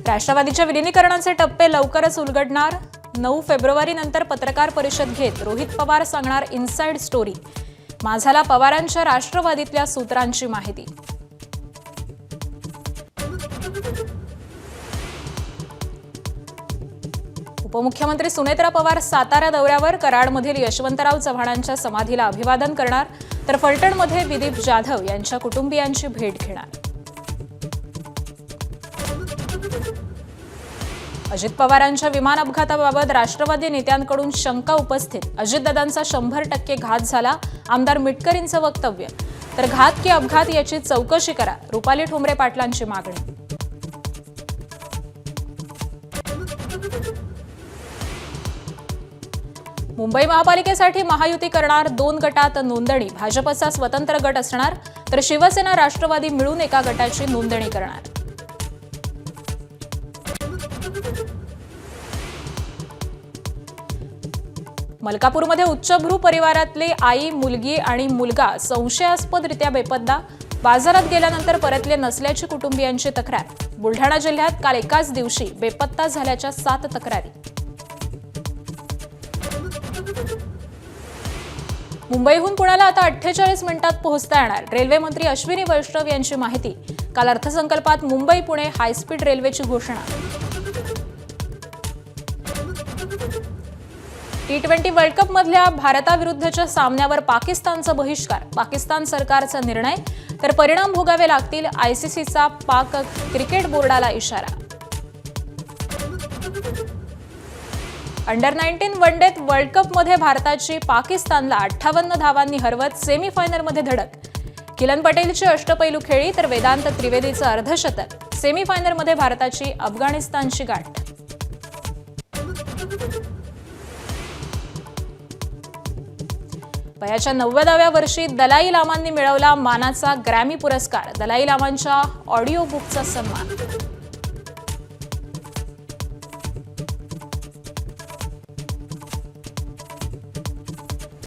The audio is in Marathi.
राष्ट्रवादीच्या विलीनीकरणाचे टप्पे लवकरच उलगडणार। 9 फेब्रुवारी नंतर पत्रकार परिषद घेत रोहित पवार सांगणार इनसाइड स्टोरी। माझाला पवारांच्या राष्ट्रवादीतल्या सूत्रांची माहिती। उपमुख्यमंत्री सुनेत्रा पवार सातारा दौऱ्यावर। कराडमधील यशवंतराव चव्हाणांच्या समाधीला अभिवादन करणार, तर फलटणमध्ये दिलीप जाधव यांच्या कुटुंबियांची भेट घेणार। अजित पवारांच्या विमान अपघाताबाबत राष्ट्रवादी नेत्यांकडून शंका उपस्थित। अजितदादांचा 100% घात झाला, आमदार मिटकरींचं वक्तव्य। तर घात की अपघात याची चौकशी करा, रुपाली ठोंबरे पाटलांची मागणी। मुंबई महापालिकेसाठी महायुती करणार 2 गटात नोंदणी। भाजपचा स्वतंत्र गट असणार, तर शिवसेना राष्ट्रवादी मिळून एका गटाची नोंदणी करणार। मलकापूरमध्ये उच्चभ्रू परिवारातले आई, मुलगी आणि मुलगा संशयास्पदरित्या बेपत्ता। बाजारात गेल्यानंतर परतले नसल्याची कुटुंबियांची तक्रार। बुलढाणा जिल्ह्यात काल एकाच दिवशी बेपत्ता झाल्याच्या 7 तक्रारी। मुंबईहून पुण्याला आता 48 मिनिटात पोहोचता येणार। रेल्वे मंत्री अश्विनी वैष्णव यांची माहिती। काल अर्थसंकल्पात मुंबई पुणे हायस्पीड रेल्वेची घोषणा। T20 वर्ल्ड कप मधल्या भारताविरुद्धच्या सामन्यावर पाकिस्तानचा बहिष्कार। पाकिस्तान सरकारचा निर्णय, तर परिणाम भोगावे लागतील ICCचा पाक क्रिकेट बोर्डाला इशारा। अंडर-19 वनडेत वर्ल्ड कप मध्ये भारताची पाकिस्तानला 58 धावांनी हरवत सेमीफायनलमध्ये धडक। किलन पटेलची अष्टपैलू खेळी, तर वेदांत त्रिवेदीचं अर्धशतक। सेमीफायनलमध्ये भारताची अफगाणिस्तानची गाठ। वयाच्या 90व्या वर्षी दलाई लामांनी मिळवला मानाचा ग्रॅमी पुरस्कार। दलाई लामांच्या ऑडिओ बुकचा सन्मान।